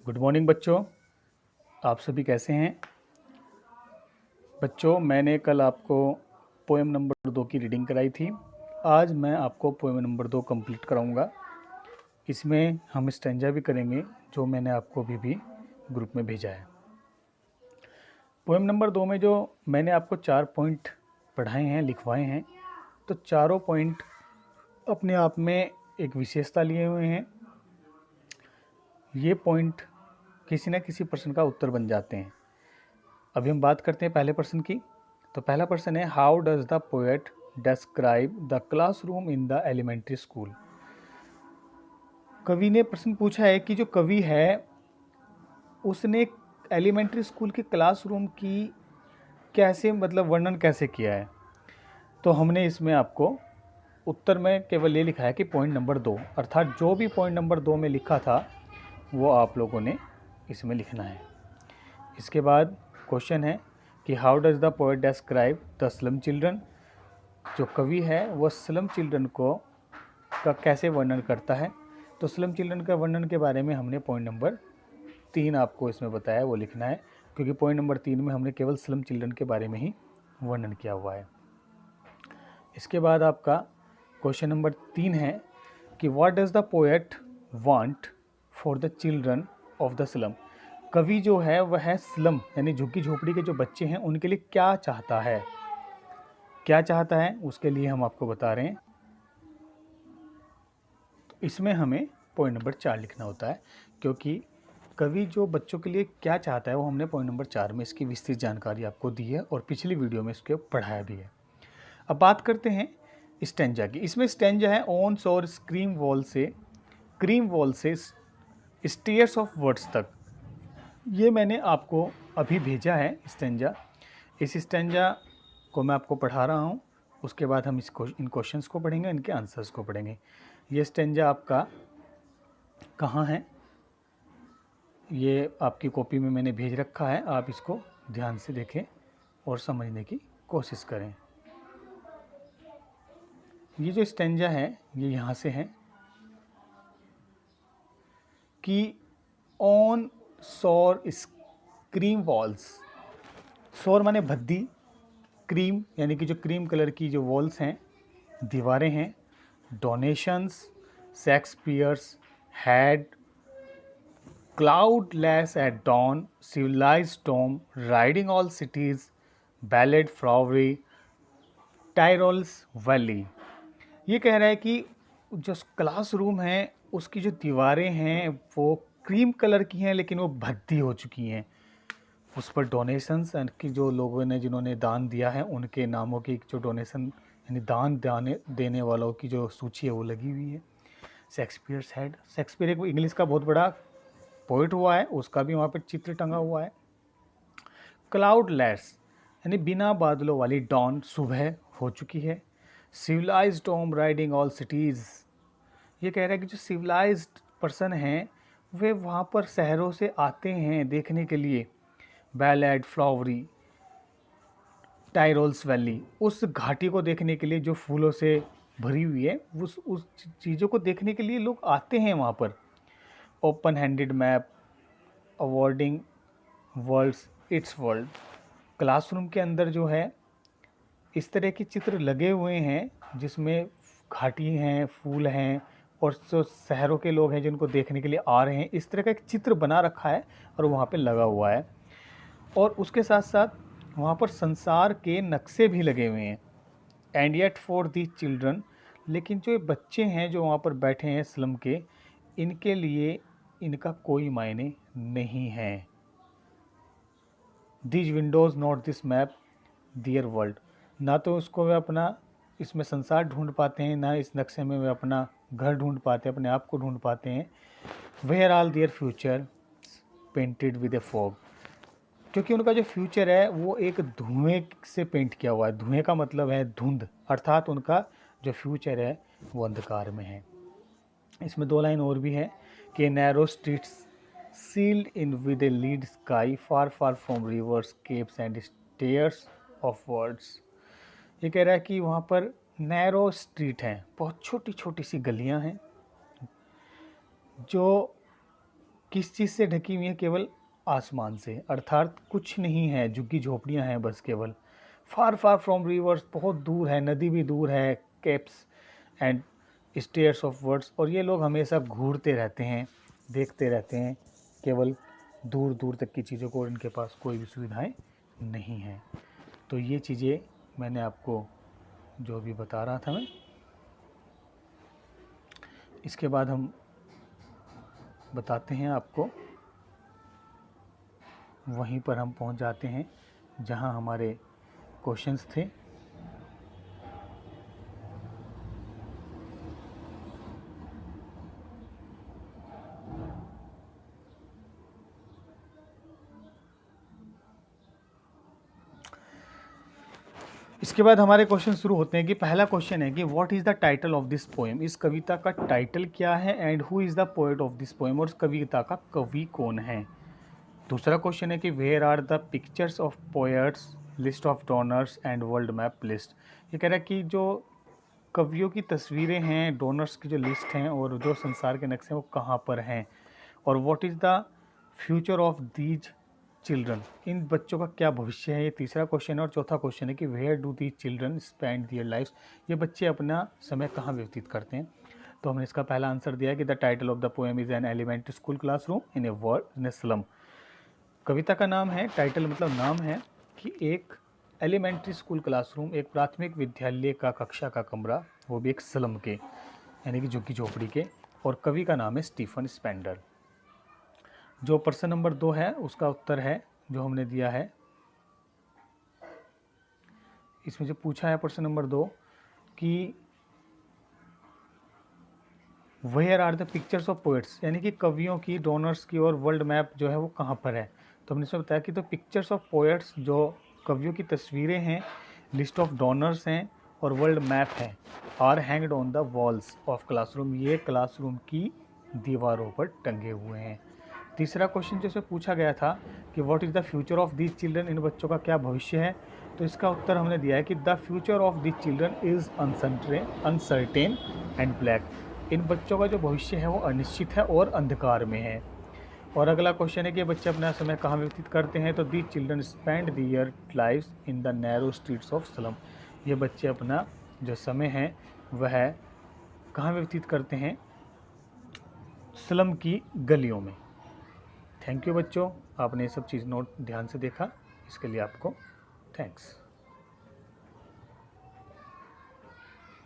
Good morning बच्चों। आप सभी कैसे हैं? बच्चों, मैंने कल आपको पोएम नंबर 2 की रीडिंग कराई थी। आज मैं आपको पोएम नंबर 2 कंप्लीट कराऊंगा। इसमें हम स्टैंजा भी करेंगे जो मैंने आपको भी ग्रुप में भेजा है। पोएम नंबर 2 में जो मैंने आपको 4 पॉइंट पढ़ाए हैं, लिखवाए हैं, तो चारों पॉइंट अपने आप में एक विशेषता लिए हुए हैं। ये पॉइंट किसी न किसी प्रश्न का उत्तर बन जाते हैं। अभी हम बात करते हैं पहले प्रश्न की। तो पहला प्रश्न है, how does the poet describe the classroom in the elementary school. कवि ने प्रश्न पूछा है कि जो कवि है उसने एलिमेंट्री स्कूल के क्लासरूम की कैसे वर्णन कैसे किया है। तो हमने इसमें आपको उत्तर में केवल ये लिखा है कि पॉइंट नंबर 2, अर्थात जो भी पॉइंट नंबर 2 में लिखा था वो आप लोगों ने इसमें लिखना है। इसके बाद क्वेश्चन है कि how does the poet describe the slum children. जो कवि है वह स्लम चिल्ड्रन का कैसे वर्णन करता है। तो स्लम चिल्ड्रन का वर्णन के बारे में हमने पॉइंट नंबर 3 आपको इसमें बताया, वो लिखना है, क्योंकि पॉइंट नंबर 3 में हमने केवल स्लम चिल्ड्रन के बारे में ही वर्णन किया हुआ है। इसके बाद आपका क्वेश्चन नंबर 3 है कि what does the poet want for the children of the slum. कवि जो है वह स्लम यानी झुग्गी झोपड़ी के जो बच्चे हैं उनके लिए क्या चाहता है, क्या चाहता है, उसके लिए हम आपको बता रहे हैं। तो इसमें हमें पॉइंट नंबर 4 लिखना होता है, क्योंकि कवि जो बच्चों के लिए क्या चाहता है वो हमने पॉइंट नंबर 4 में इसकी विस्तृत जानकारी आपको दी है और पिछली वीडियो में इसके पढ़ाया भी है। अब बात करते हैं स्टेंजा की। इसमें स्टेंजा है, ऑन्स और क्रीम वॉल से स्टेयर्स ऑफ वर्ड्स तक। ये मैंने आपको अभी भेजा है स्टेंजा। इस स्टेंजा को मैं आपको पढ़ा रहा हूँ, उसके बाद हम इन क्वेश्चंस को पढ़ेंगे, इनके आंसर्स को पढ़ेंगे। ये स्टेंजा आपका कहाँ है, ये आपकी कॉपी में मैंने भेज रखा है, आप इसको ध्यान से देखें और समझने की कोशिश करें। ये जो स्टेंजा है ये यहाँ से है कि ऑन सौर क्रीम वॉल्स। सौर माने भद्दी, क्रीम यानी कि जो क्रीम कलर की जो वॉल्स हैं, दीवारें हैं, donations, Shakespeare's had cloudless at dawn, civilized storm, riding all cities, ballad flowery, Tyrol's valley. ये कह रहा है कि जो क्लासरूम है उसकी जो दीवारें हैं वो क्रीम कलर की हैं, लेकिन वो भद्दी हो चुकी हैं। उस पर डोनेशंस की जो लोगों ने जिन्होंने दान दिया है उनके नामों की जो डोनेशन यानी दान देने वालों की जो सूची है वो लगी हुई है। शेक्सपियर्स हेड, शेक्सपियर एक इंग्लिश का बहुत बड़ा पोइट हुआ है, उसका भी वहाँ पर चित्र टंगा हुआ है। क्लाउडलेस यानी बिना बादलों वाली डॉन, सुबह हो चुकी है। Civilised home riding all cities. ये कह रहा है कि जो सिविलाइज्ड पर्सन हैं वे वहाँ पर शहरों से आते हैं देखने के लिए। बैलेड फ्लावरी, टायरोल्स वैली, उस घाटी को देखने के लिए जो फूलों से भरी हुई है, उस चीज़ों को देखने के लिए लोग आते हैं वहाँ पर। Open handed map awarding worlds its world. Classroom के अंदर जो है इस तरह के चित्र लगे हुए हैं जिसमें घाटी हैं, फूल हैं और जो शहरों के लोग हैं जिनको देखने के लिए आ रहे हैं, इस तरह का एक चित्र बना रखा है और वहाँ पे लगा हुआ है। और उसके साथ साथ वहाँ पर संसार के नक्शे भी लगे हुए हैं। And yet for the children, लेकिन जो बच्चे हैं जो वहाँ पर बैठे हैं स्लम के, इनके लिए इनका कोई मायने नहीं है। This windows not this map their world. ना तो उसको वे अपना इसमें संसार ढूंढ पाते हैं, ना इस नक्शे में वे अपना घर ढूंढ पाते हैं, अपने आप को ढूंढ पाते हैं। Where all their future painted with a fog, क्योंकि उनका जो फ्यूचर है वो एक धुएं से पेंट किया हुआ है। धुएं का मतलब है धुंध, अर्थात उनका जो फ्यूचर है वो अंधकार में है। इसमें 2 लाइन और भी है कि narrow streets sealed in with a lead sky far far from rivers capes and stairs of words. ये कह रहा है कि वहाँ पर नैरो स्ट्रीट हैं, बहुत छोटी छोटी सी गलियाँ हैं जो किस चीज़ से ढकी हुई है? केवल आसमान से, अर्थात कुछ नहीं है, झुग्गी झोपड़ियाँ हैं बस केवल। फार फार फ्रॉम रिवर्स, बहुत दूर है, नदी भी दूर है, keeps and stairs of words, और ये लोग हमेशा घूरते रहते हैं, देखते रहते हैं केवल दूर दूर तक की चीज़ों को, और इनके पास कोई भी सुविधाएं नहीं हैं। तो ये चीज़ें मैंने आपको जो भी बता रहा था मैं। इसके बाद हम बताते हैं आपको, वहीं पर हम पहुंच जाते हैं जहां हमारे क्वेश्चंस थे। इसके बाद हमारे क्वेश्चन शुरू होते हैं कि पहला क्वेश्चन है कि what is the title of this poem, इस कविता का टाइटल क्या है, and who is the poet of this poem, और इस कविता का कवि कौन है। दूसरा क्वेश्चन है कि where are the pictures of poets, list of donors and world map list. ये कह रहा है कि जो कवियों की तस्वीरें हैं, डोनर्स की जो लिस्ट हैं और जो संसार के नक्शे हैं वो कहाँ पर हैं, और what is the future of these children, इन बच्चों का क्या भविष्य है। ये तीसरा क्वेश्चन है। और चौथा क्वेश्चन है कि where do these children spend their lifes, ये बच्चे अपना समय कहाँ व्यतीत करते हैं। तो हमने इसका पहला आंसर दिया है कि the title of the poem is an elementary school classroom in a world in a slum. कविता का नाम है, टाइटल मतलब नाम है, कि एक एलिमेंट्री स्कूल क्लासरूम, एक प्राथमिक विद्यालय का कक्षा का कमरा, वो भी एक स्लम के, यानी कि झुग्गी झोपड़ी के, और कवि का नाम है स्टीफन स्पेंडर। जो प्रश्न नंबर 2 है उसका उत्तर है जो हमने दिया है, इसमें जो पूछा है प्रश्न नंबर 2 कि where are the pictures of poets, यानी कि कवियों की, डोनर्स की और वर्ल्ड मैप जो है वो कहाँ पर है। तो हमने इसमें बताया कि तो पिक्चर्स ऑफ पोएट्स, जो कवियों की तस्वीरें हैं, लिस्ट ऑफ डोनर्स हैं और वर्ल्ड मैप है, are hanged on the walls of classroom, ये क्लासरूम की दीवारों पर टंगे हुए हैं। तीसरा क्वेश्चन जैसे पूछा गया था कि what is the future of these children, इन बच्चों का क्या भविष्य है। तो इसका उत्तर हमने दिया है कि the future of these children is uncertain and black, इन बच्चों का जो भविष्य है वो अनिश्चित है और अंधकार में है। और अगला क्वेश्चन है कि बच्चे अपना समय कहाँ व्यतीत करते हैं। तो these children spend their lives in the narrow streets of slum, ये बच्चे अपना जो समय है वह कहाँ व्यतीत करते हैं, स्लम की गलियों में। थैंक यू बच्चों, आपने ये सब चीज़ नोट ध्यान से देखा, इसके लिए आपको थैंक्स।